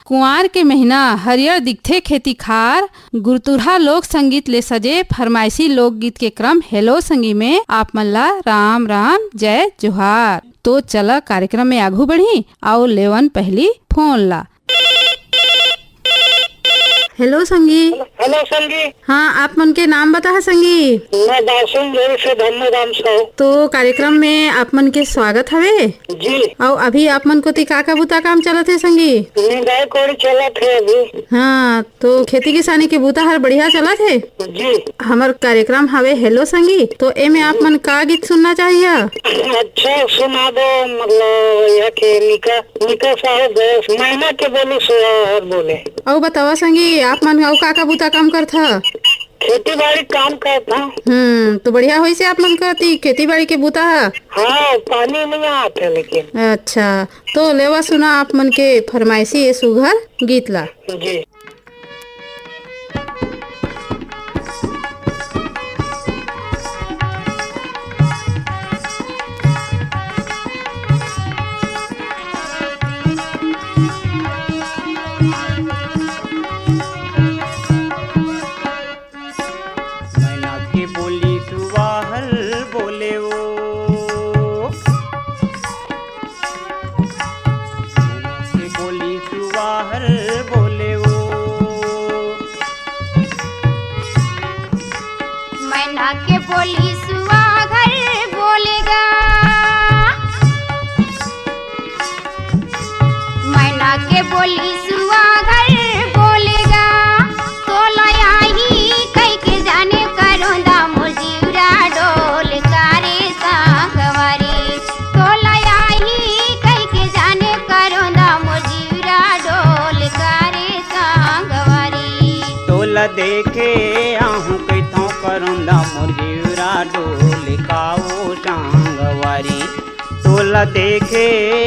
कुंवार के महीना हरियर दिखथे खेती खार, गुरतुरहा लोक संगीत ले सजे फरमाइशी लोकगीत के क्रम हेलो संगी में आप मन ला राम राम जय जोहार। तो चला कार्यक्रम में आगू बढ़ी आओ लेवन पहली फोन ला। हेलो संगी। हेलो संगी। हाँ, आप मन के नाम बता है संगी। मैं दासुन से धन्यवाद साहू। तो कार्यक्रम में आप मन के स्वागत हवे जी। और अभी आप मन को का बूता काम चलत है संगी? निंदाई कोड़ी चलत है अभी। हाँ, तो खेती किसानी के बूता हर बढ़िया चलत है जी। हमार कार्यक्रम हवे हेलो संगी, तो एमे आप मन का गीत सुनना चाहिए? अच्छा सुना दो, मतलब यह के निका साहब महीना के बोली सुहा बोले। और बतावा संगी, आप मन का बूता काम करता? खेती बाड़ी काम करता। तो बढ़िया होई से आप मन करती खेती बाड़ी के बूता। हाँ, पानी नहीं आते लेकिन। अच्छा, तो लेवा सुना आप मन के फरमाइशी ये सुघर गीत ला। जी। मैना के बोली सुहागर बोलेगा, मैना के बोली सुहागर बोलेगा, तो लयाही कई के जाने करोंदा मुजीरा डोल कारे सांगवारी, तो लयाही कई के जाने करोंदा मुजीरा डोल कारे सांगवारी। तोला देखे आहूं कैथों करोंदा मुरजीरा डोल काओ सांगवारी, तोला देखे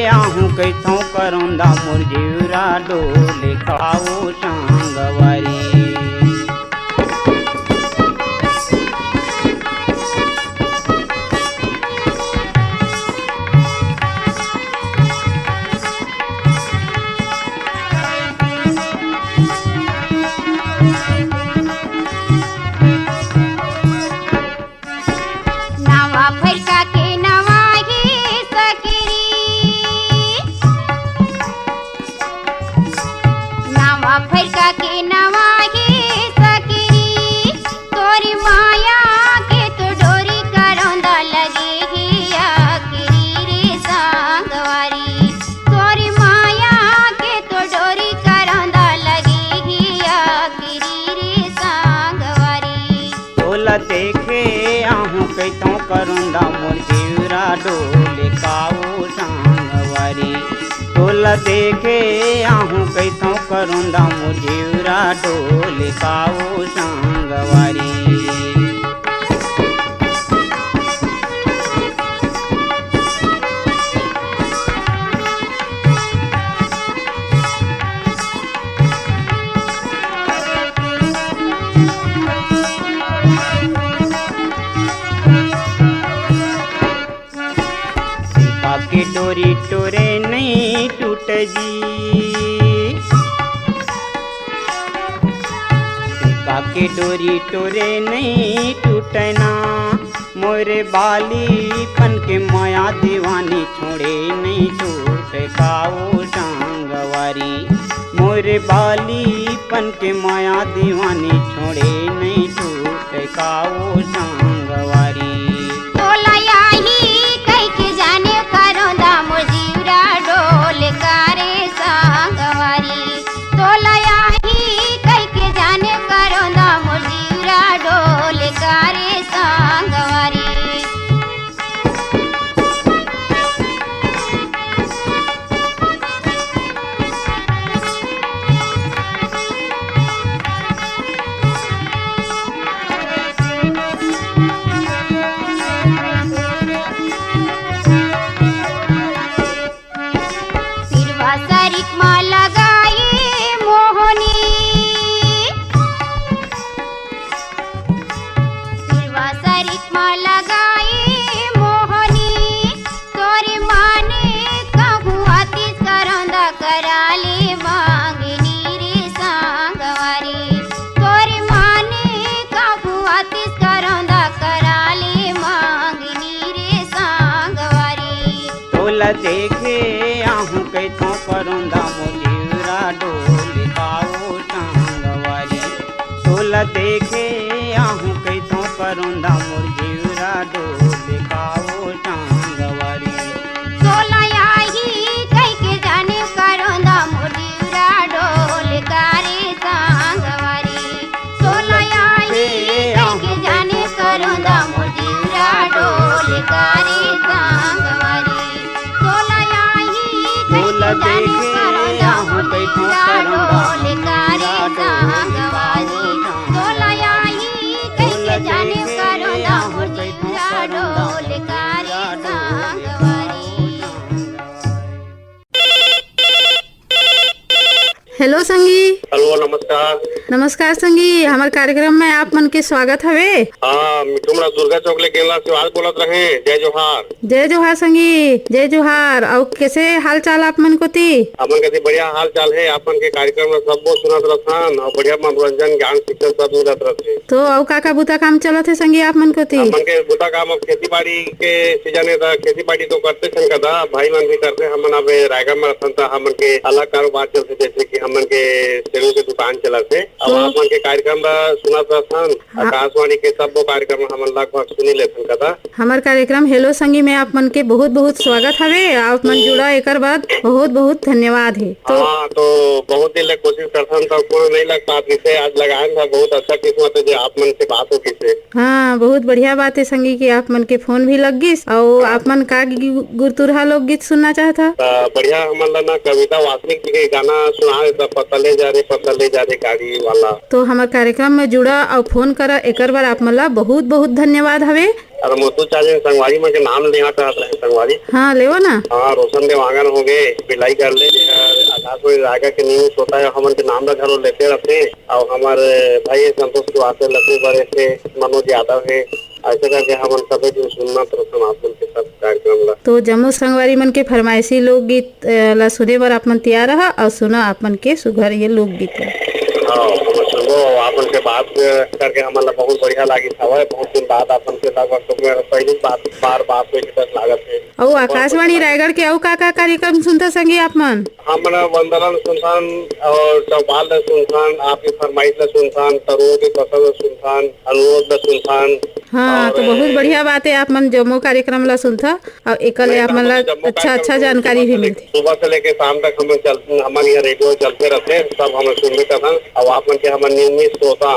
आहूं कैथों करोंदा मुरजीरा डोल काओ सांगवारी। देखे आहूं कैथों करोंदा मुरजीरा डोल काओ सांगवारी, तोला देखे आहूं कैथों करोंदा मुरजीरा डोल काओ सांगवारी। के डोरी टोरे नहीं टूट जी, के डोरी टोरे नहीं टूटना, मोरे बाली पन के माया दीवानी छोड़े नहीं छूट काओ सांगवारी, मोरे बाली पन के माया दीवानी छोड़े नहीं छूट काओ सांगवारी। डोल कारे सांगवारी, तो लयाही कई के जाने करोंदा मुजीरा डोल कारे सांगवारी। कराले मांगे देखे आहू कैथों करुंदा मोजीरा डोल काओ टांगवारी तोला देखे आहू कैथों करुंदा मोजीरा डोल काओ टांगवारी सोलयाही कई के जाने करोंदा मोजीरा डोल कारे सांगवारी सोलयाही कई के जाने करोंदा मोजीरा डोल कारे सांगवारी सोलयाही कई के जाने करोंदा मोजीरा डोल कारे सांगवारी सोलयाही कई के जाने करोंदा मोजीरा डोल कारे सांगवारी। हेलो संगी। हेलो नमस्कार। नमस्कार संगी, हमारे कार्यक्रम में आप मन के स्वागत हवे। हाँ मिठुमरा दुर्गा चौक ले गेला से आज बोलत रहे। जय जोहार। जय जोहार संगी, जय जोहार। और कैसे हाल चाल आप मन को ती? अपन के बढ़िया हाल चाल है। अपन के कार्यक्रम में सब बहुत सुनत रहन और बढ़िया मनोरंजन ज्ञान शिक्षण सब मिलत रहते। तो और का बुता काम चलत है संगी आप मन को ती? अपन के बुता काम अब खेती बाड़ी के सीजन है तो खेती बाड़ी तो करते सन कदा भाई मन भी करते। हमन अब रायगढ़ में रहन तो हमन के अलग कारोबार चलते जैसे कि हमन के सेलून के दुकान चलते। अब अपन के कार्यक्रम सुनत रहन आकाशवाणी के सब कार्यक्रम हमन लगभग सुनी लेते कदा। हमार कार्यक्रम हेलो संगी में आप मन के बहुत बहुत स्वागत हवे। आप मन जुड़ा एकर बाद बहुत बहुत धन्यवाद है। तो हाँ तो बहुत दिन ले कोशिश करथन तो कोई नहीं लग पात किसे आज लगान था। बहुत अच्छा किस्मत है जो आप मन से बात हो किसे। हाँ बहुत बढ़िया बात है संगी कि आप मन के फोन भी लग गिस। और आप मन का गुरतुरहा लोक गीत सुनना चाहता? बढ़िया हमन ला ना कविता वासनिक जी के गाना सुना दे पतले जा रे गाड़ी वाला। तो हमार कार्यक्रम में जुड़ा और फोन करा एकर बार आप मन ला बहुत बहुत धन्यवाद हवे। और मोतू चाचे संगवारी में के नाम लेना चाहत रहे संगवारी। हाँ लेवो ना। हाँ रोशन देवांगन हो गए बिलाई कर ले आकाशवाणी रायगढ़ के न्यूज होता है हमन के नाम घरों लेते रहते। और हमारे भाई संतोष वास्ते लक्ष्मी बड़े थे मनोज यादव है ऐसे करके हमन सभी दिन सुनना तो समापन के सब कार्यक्रम ला। तो जम्मू संगवारी मन के फरमाइशी लोकगीत ला सुने बर आप मन तैयार रहा और सुना आप मन के सुघर ये लोकगीत। हाँ सुनो आपन से बात करके हमारा बहुत बढ़िया लगी था। बहुत दिन बाद आपन के लगभग पहली बार बात हुई लागत है। और आकाशवाणी रायगढ़ के और का कार्यक्रम सुनता संगी आप मन? हमने वंदना सुनसान और चौपाल सुनसान आपकी फरमाइश सुनसान तरुण की पसंद सुनसान अनुरोध सुनसान। हाँ तो बहुत बढ़िया बात है आप मन जम्मू कार्यक्रम ला सुनता और एक आप मन ला अच्छा जानकारी भी मिलती। सुबह से लेके शाम तक हम चलते हमारे यहाँ रेडियो चलते रहते सब हमें सुनने का था। अब आप मन के हमारे नियमित श्रोता।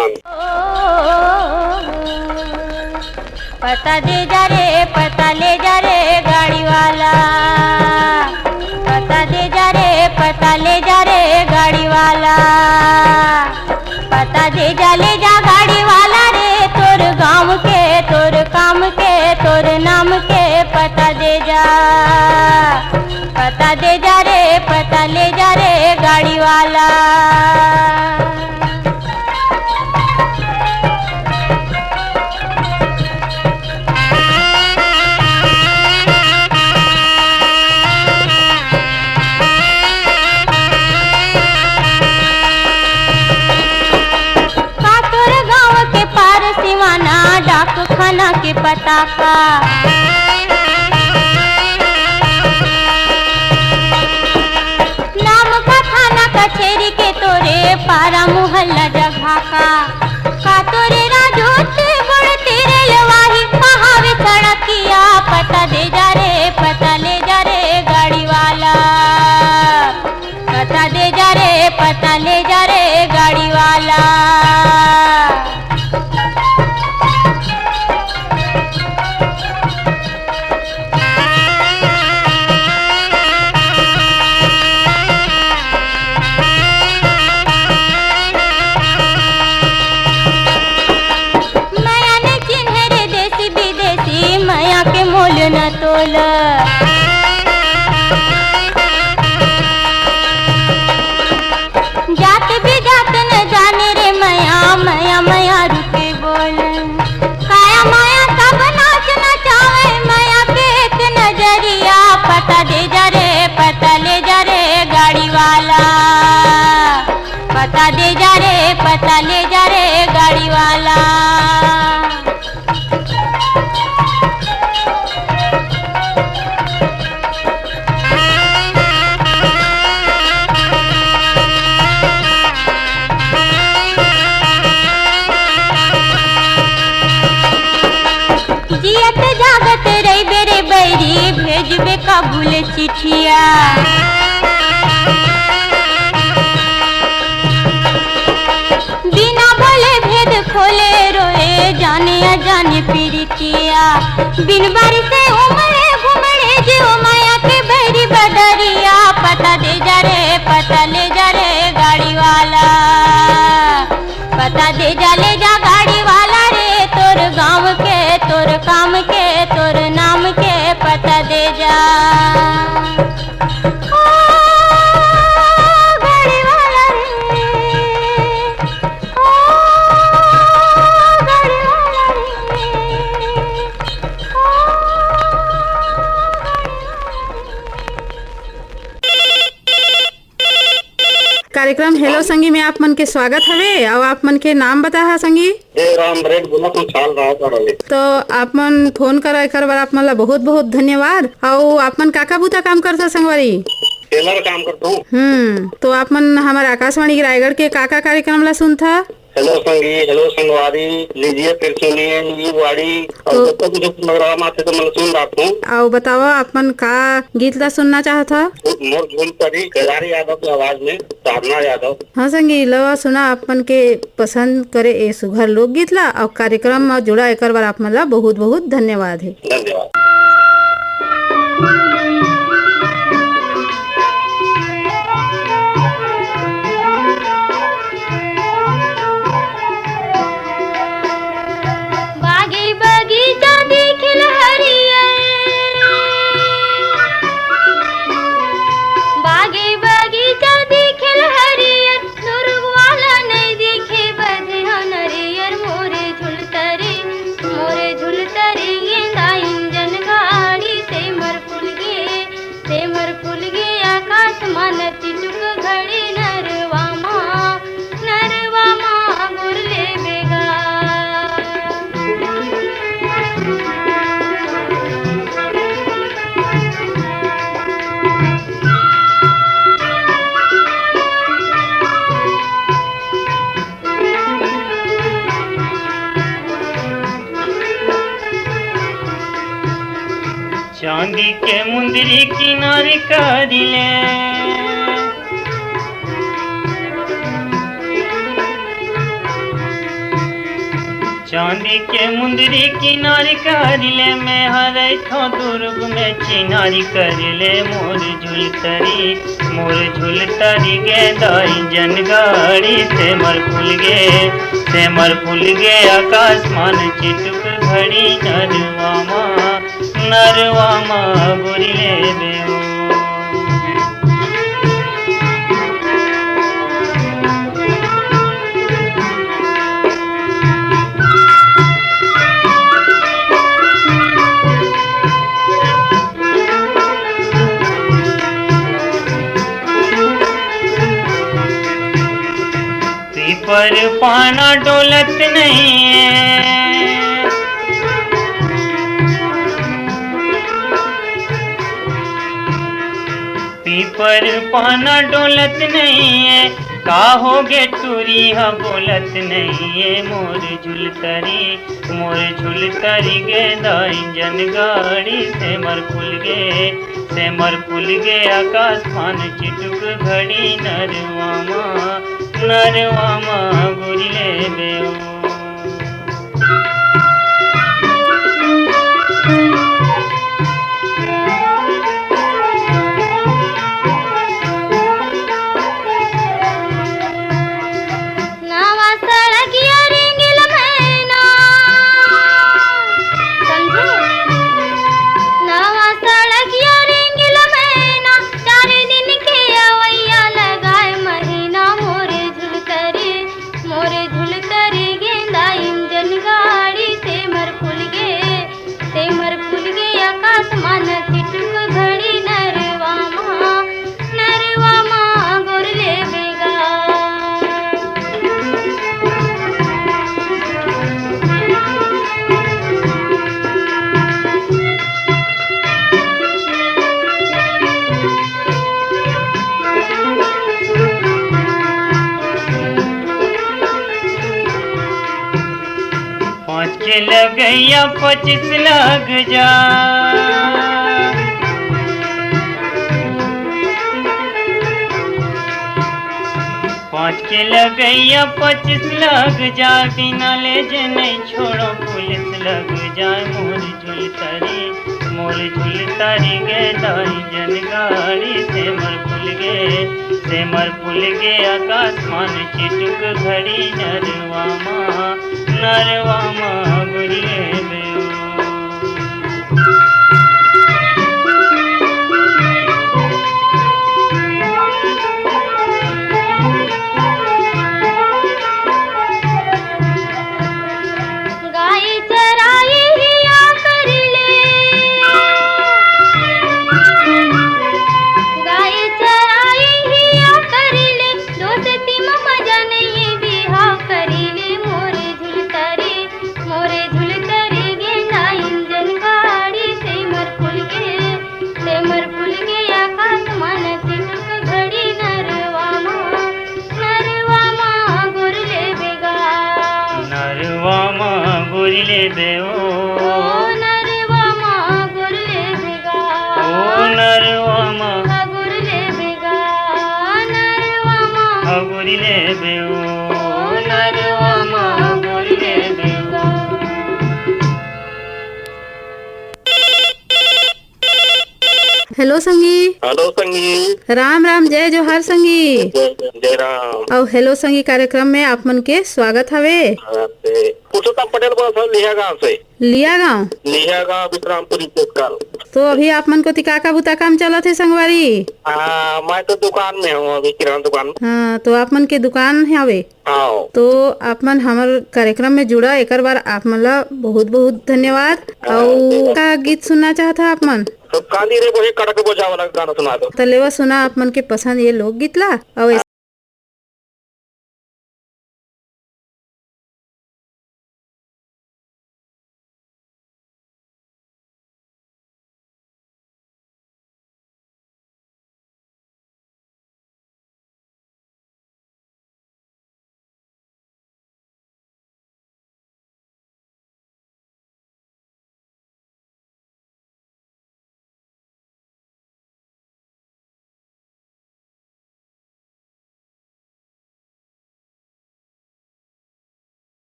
पता दे जा रे पता ले जा रे गाड़ी वाला पता दे जा रे पता ले जा रे गाड़ी वाला पता दे जा ले जा गाड़ी वाला रे तोर गाँव के तोर काम के तोर नाम के पता दे जा रे पता ले जा रे गाड़ी वाला। खाना के पता का नाम का थाना कचेरी के तोरे पारा मोहल्ला जगह का तोरे राजोत गुण तेरे लवाही कहावे सड़किया पता दे जा रे पता ले जा रे गाड़ी वाला पता दे जा रे पता ले जा रे गाड़ी वाला। न तोल जात भी जात न जाने रे मया मया मया रुके बोल काया माया सब नाच नचावे मया के एक नजरिया पता दे जा रे पता ले जा रे गाड़ी वाला पता दे जा रे पता ले जा रे गाड़ी वाला। कबूल चिठिया। बिना बोले भेद खोले रोए जाने अजाने पीड़ितिया। बिन बारी से उमड़े घुमड़े जो माया के बहरी बदरिया। पता दे जा रे पता ले जा रे गाड़ी वाला, पता दे जा ले जा गाड़ी वाला रे। तोर गाँव के तोर काम के तोर नाम के पता दे जा। कार्यक्रम हेलो संगी में आप मन के स्वागत हवे। और आप मन के नाम बता है संगी? राम रेड बोला तो चाल रहा था। तो आप मन फोन करा कर बार आप मन ला बहुत बहुत धन्यवाद। और आप मन काका बूता काम करता संगवारी? टेलर काम करता हूँ। तो आप मन हमारे आकाशवाणी रायगढ़ के काका कार्यक्रम ला सुनता? हेलो संगी हेलो संगवारी लीजिए फिर सुनिए ये वाड़ी। और जब तक मुझे प्रोग्राम आते तो मैं सुन रहा हूँ। और बताओ आप मन का गीत ला सुनना चाहता? मोर झूल पड़ी केदारी यादव की आवाज में साधना यादव। हाँ संगी लवा सुना आप मन के पसंद करे ए सुघर लोकगीत ला। और कार्यक्रम में जुड़ा एक बार आप मन ला बहुत बहुत धन्यवाद है। धन्यवाद। चांदी के मुंदरी किनारे कारिले, चांदी के मुंदरी किनारे कारिले। मैं हरे थो दुर्ग में चिनारी करिले। मोर झुलतरी गेदाई जनगाड़ी। से मर फूल गे आकाश मान चिटुक घड़ी। नरवामा गोरिले बेओ। पीपर पाना डोलत नहीं है। पीपर पाना डोलत नहीं है। काहोगे टूरी हा बोलत नहीं है। मोर झुलतरी गेदाई जनगाड़ी। से मर फूल गे आकाश मान चिटुक घड़ी। नरवामा गोरिले बेओ। लगैया 25 लग जा। पाँच के लगैया 25 लग जाए, बिना ले जे नहीं छोड़ो पुलिस लग जाए। मोर झुलतारी गे दाई जन गाड़ी, सेमर फुल गे आकाशमान चिटुक घड़ी, नरवा माँ गुरिले बेओ। गाय चराई हिया कर ले, गाय चराई हिया कर ले, दोस्ती में मजा नहीं बिहा कर ले। मोरे झुलतरी गे ना इंजन गाड़ी, सेमर फुल गे आकाश मान चिटुक घड़ी, नरवा माँ गुरले बेगा। नरवा माँ गुरिले बेओ, नरवा माँ गुरले बेगा। ओ नरवा माँ गुरले बेगा, नरवा माँ गुरिले बेओ, नरवा माँ गुरिले बेओ। हेलो संगी। हेलो संगी। राम राम जय जोहार संगी। जय राम। और हेलो संगी कार्यक्रम में आप मन के स्वागत हवे। पुरुषोत्तम पटेल बोल रहा लिया गाँव से। लिया गाँव विश्रामपुरी पुरस्कार। तो अभी आप मन को तिका का बुता काम चलत है संगवारी? मैं तो दुकान में हूँ अभी, किराना दुकान। हाँ, तो आप मन के दुकान है हवे। हाँ। तो आप मन हमारे कार्यक्रम में जुड़ा, एक बार आप मन ला बहुत बहुत धन्यवाद। और का गीत सुनना चाहता आप मन? तो काली रे वो कड़क बोझा वाला गाना सुना दो। तो लेवा सुना आप मन के पसंद ये लोकगीत ला। और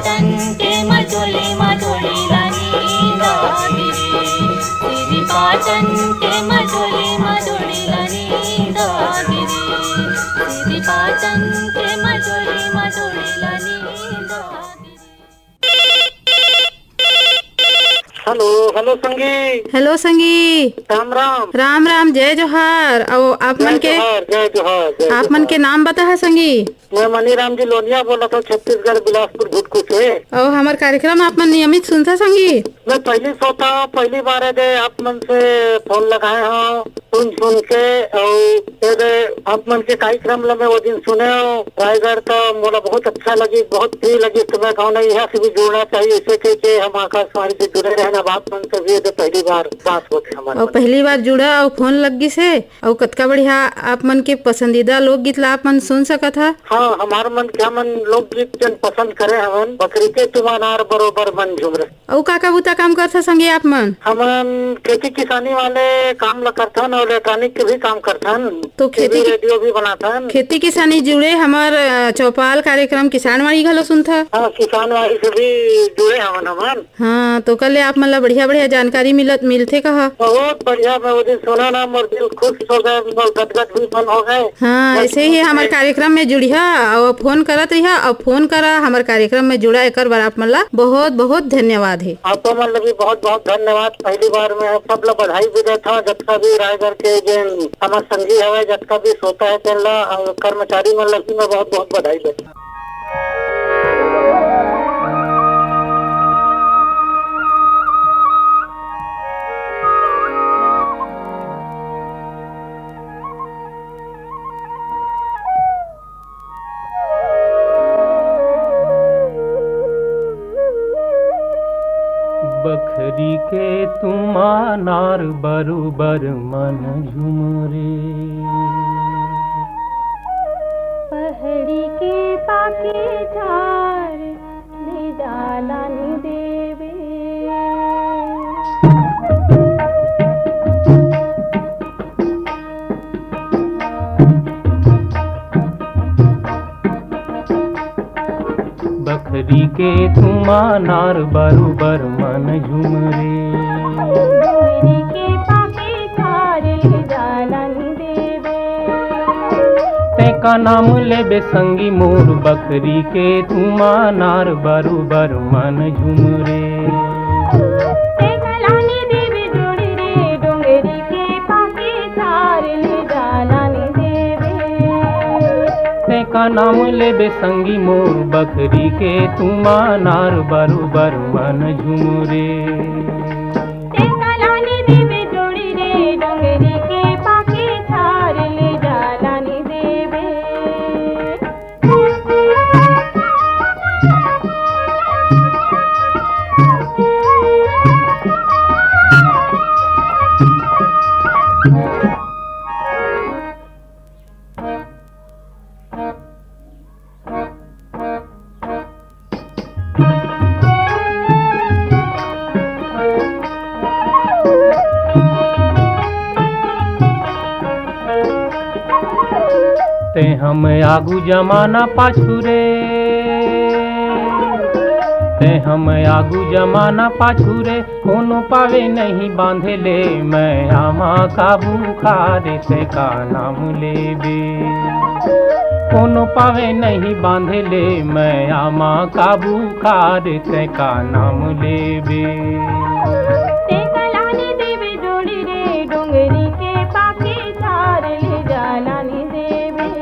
पाटन के मझोली मझोली नींद गिरी श्री पाटन के मझोली मझोली नींद गिरी श्री पाटन के मझोली मझोली नींद गिरी। हेलो हेलो संगी। हेलो संगी। राम राम। राम राम जय जोहार। और आप मन के जय जोहार जय आप मन के नाम बता है संगी। मैं मनीराम जी लोनिया बोला था, छत्तीसगढ़ बिलासपुर घुटकू से। और हमार कार्यक्रम आप मन नियमित सुनता संगी। मैं पहली सोता पहली बार है आप मन से फोन लगाए हो सुन के। और फिर आप मन के कार्यक्रम मैं वो दिन सुने हो रायगढ़ का, मोला बहुत अच्छा लगी, बहुत प्रिय लगी। तुम्हें कहो ना यहाँ से भी जुड़ना चाहिए, इसे कह के हम आकाशवाणी से जुड़े रहना। बात मन से भी पहली बार बात होती हमारे। और पहली बार जुड़ा और फोन लग गई से। और कतका बढ़िया आप मन के पसंदीदा लोकगीत ला आप मन सुन सकत है। हाँ, हमारे मन के हमन लोकगीत जन पसंद करे हमन। बकरी के तुम्हार बरोबर मन झुमरे। और का बूता काम करता संगे आप मन। हमन खेती किसानी वाले काम ला करथन और इलेक्ट्रॉनिक के भी काम करथन। तो खेती रेडियो भी बनाथन। खेती किसानी जुड़े हमार चौपाल कार्यक्रम किसानवाड़ी घलो सुनता। हाँ, किसानवाड़ी से भी जुड़े हमन। हाँ, तो कल आप मन ला बढ़िया बढ़िया जानकारी मिलते कहा। बहुत बढ़िया। मैं वो दिन सुना ना, मोर दिल खुश हो गए, मोर गदगद भी मन हो गए। हाँ, ऐसे ही हमारे कार्यक्रम में जुड़िया और फोन करत रहिया और फोन करा हमारे कार्यक्रम में जुड़ा। एक बार आप मन ला बहुत बहुत धन्यवाद है। आप मन ला भी बहुत बहुत धन्यवाद। पहली बार में सब ला बधाई भी देता हूँ। जतका भी रायगढ़ के जिन हमार संगी है, जतका भी सोता है तेन ला और कर्मचारी मन ला भी मैं बहुत बहुत बधाई देता हूँ। बखरी के तुमानार बरुबर मन झुमरे पहाड़ी के पाके झार ले जाला नी देवे बखरी के तुमानार बरुबर मन झुमरे पहाड़ी के पाके झार ले जाला नी देवे ते का नाम लेबे संगी मोर बखरी के तुमानार बरुबर मन झुमरे ते कलानी देवे जोड़ी रे डोंगरी के पाके झार ले जाला नी देवे ते का नाम लेबे संगी मोर बखरी के तुमानार बरुबर मन झुमरे ते कलानी देवे जोड़ी रे डोंगरी के पाके झार ले जाला नी देवे ते हम आगू जमाना पाछू रे ते हम आगू जमाना पाछू रे कोनो पावे नहीं बांधे ले मैं आमा काबू खारे ते का नाम लेबे कोनो पावे नहीं बांधे ले मैं आमा काबू खारे ते का नाम लेबे ते कलानी देवे जोड़ी रे डोंगरी के पाके झार ले जाला नी देवे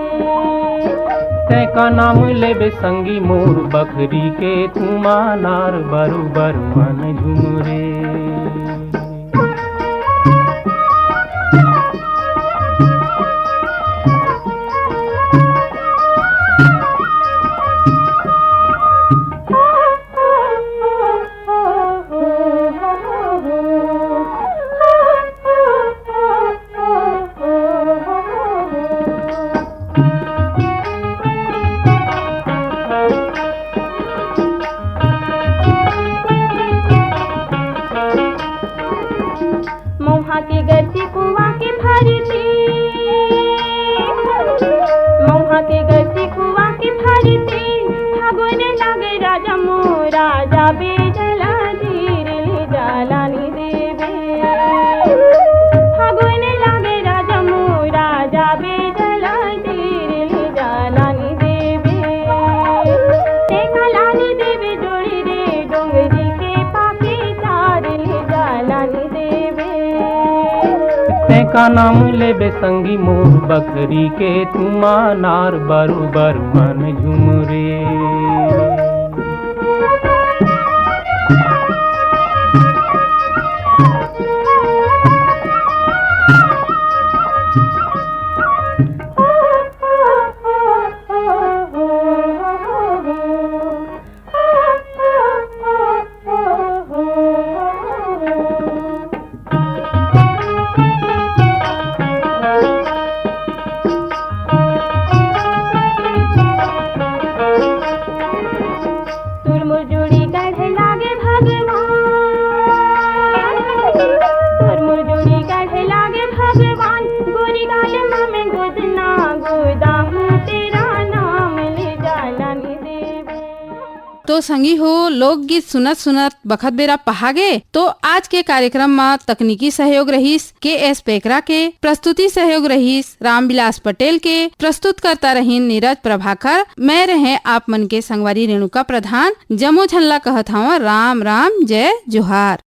ते का नाम लेबे संगी मोर बखरी के तुमानार बरुबर मन झुमरे मौहा के गति कुआ के भरती मौहा के गति कुआ के भरती फागुन लागे राजा मोर तेका नाम लेबे संगी मोर बकरी के तुमा नार बरोबर मन झुमरे। तो संगी हो लोकगीत सुनत सुनत बखत बेरा पहागे। तो आज के कार्यक्रम में तकनीकी सहयोग रहीस के पेकरा के, प्रस्तुति सहयोग रहीस रामविलास पटेल के, प्रस्तुत करता रही नीरज प्रभाकर। मैं रहे आप मन के संगवारी रेणुका प्रधान। जमो झल्ला कहत हूँ राम राम जय जोहार।